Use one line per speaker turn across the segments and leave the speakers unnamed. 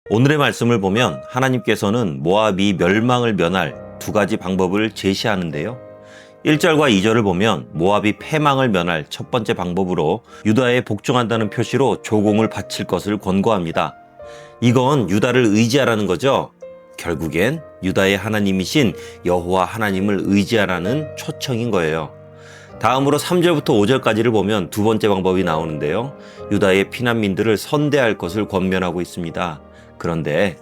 오늘의 말씀을 보면 하나님께서는 모압이 멸망을 면할 두 가지 방법을 제시하는데요. 1절과 2절을 보면 모압이 패망을 면할 첫 번째 방법으로 유다에 복종한다는 표시로 조공을 바칠 것을 권고합니다. 이건 유다를 의지하라는 거죠. 결국엔 유다의 하나님이신 여호와 하나님을 의지하라는 초청인 거예요. 다음으로 3절부터 5절까지를 보면 두 번째 방법이 나오는데요. 유다의 피난민들을 선대할 것을 권면하고 있습니다. 그런데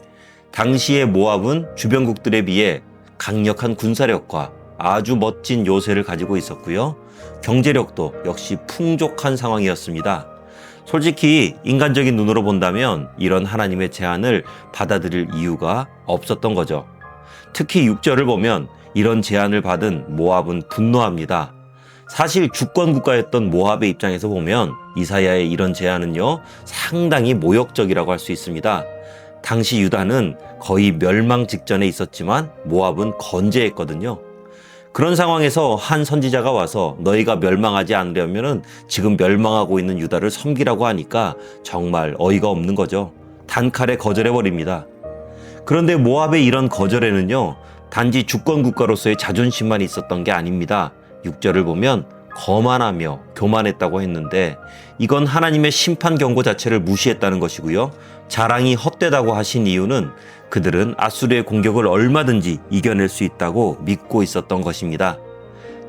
당시의 모압은 주변국들에 비해 강력한 군사력과 아주 멋진 요새를 가지고 있었고요. 경제력도 역시 풍족한 상황이었습니다. 솔직히 인간적인 눈으로 본다면 이런 하나님의 제안을 받아들일 이유가 없었던 거죠. 특히 6절을 보면 이런 제안을 받은 모압은 분노합니다. 사실 주권 국가였던 모압의 입장에서 보면 이사야의 이런 제안은요, 상당히 모욕적이라고 할 수 있습니다. 당시 유다는 거의 멸망 직전에 있었지만 모압은 건재했거든요. 그런 상황에서 한 선지자가 와서 너희가 멸망하지 않으려면 지금 멸망하고 있는 유다를 섬기라고 하니까 정말 어이가 없는 거죠. 단칼에 거절해버립니다. 그런데 모압의 이런 거절에는요, 단지 주권 국가로서의 자존심만 있었던 게 아닙니다. 6절을 보면 거만하며 교만했다고 했는데 이건 하나님의 심판 경고 자체를 무시했다는 것이고요. 자랑이 헛되다고 하신 이유는 그들은 아수르의 공격을 얼마든지 이겨낼 수 있다고 믿고 있었던 것입니다.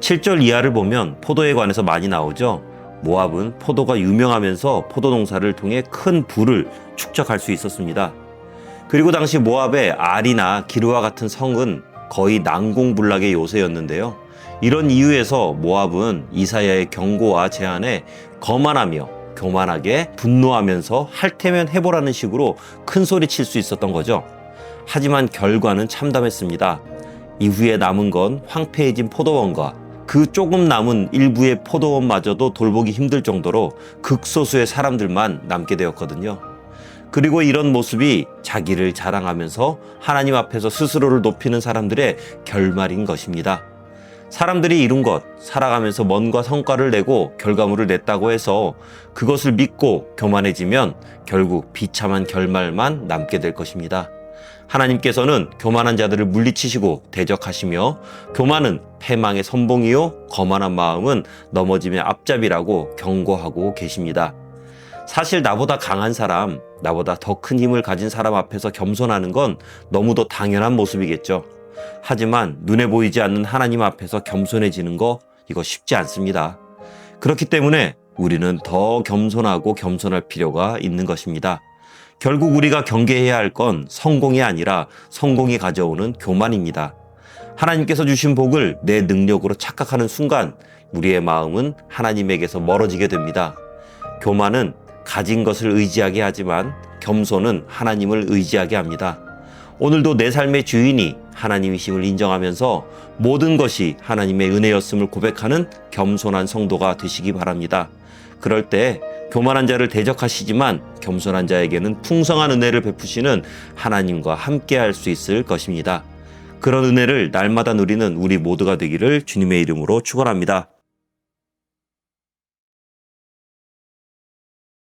7절 이하를 보면 포도에 관해서 많이 나오죠. 모압은 포도가 유명하면서 포도 농사를 통해 큰 부를 축적할 수 있었습니다. 그리고 당시 모압의 아리나 기르와 같은 성은 거의 난공불락의 요새였는데요. 이런 이유에서 모압은 이사야의 경고와 제안에 거만하며 교만하게 분노하면서 할 테면 해보라는 식으로 큰 소리 칠 수 있었던 거죠. 하지만 결과는 참담했습니다. 이후에 남은 건 황폐해진 포도원과 그 조금 남은 일부의 포도원마저도 돌보기 힘들 정도로 극소수의 사람들만 남게 되었거든요. 그리고 이런 모습이 자기를 자랑하면서 하나님 앞에서 스스로를 높이는 사람들의 결말인 것입니다. 사람들이 이룬 것, 살아가면서 뭔가 성과를 내고 결과물을 냈다고 해서 그것을 믿고 교만해지면 결국 비참한 결말만 남게 될 것입니다. 하나님께서는 교만한 자들을 물리치시고 대적하시며 교만은 패망의 선봉이요 거만한 마음은 넘어짐의 앞잡이라고 경고하고 계십니다. 사실 나보다 강한 사람, 나보다 더 큰 힘을 가진 사람 앞에서 겸손하는 건 너무도 당연한 모습이겠죠. 하지만 눈에 보이지 않는 하나님 앞에서 겸손해지는 거 이거 쉽지 않습니다. 그렇기 때문에 우리는 더 겸손하고 겸손할 필요가 있는 것입니다. 결국 우리가 경계해야 할 건 성공이 아니라 성공이 가져오는 교만입니다. 하나님께서 주신 복을 내 능력으로 착각하는 순간 우리의 마음은 하나님에게서 멀어지게 됩니다. 교만은 가진 것을 의지하게 하지만 겸손은 하나님을 의지하게 합니다. 오늘도 내 삶의 주인이 하나님이심을 인정하면서 모든 것이 하나님의 은혜였음을 고백하는 겸손한 성도가 되시기 바랍니다. 그럴 때 교만한 자를 대적하시지만 겸손한 자에게는 풍성한 은혜를 베푸시는 하나님과 함께 할 수 있을 것입니다. 그런 은혜를 날마다 누리는 우리 모두가 되기를 주님의 이름으로 축원합니다.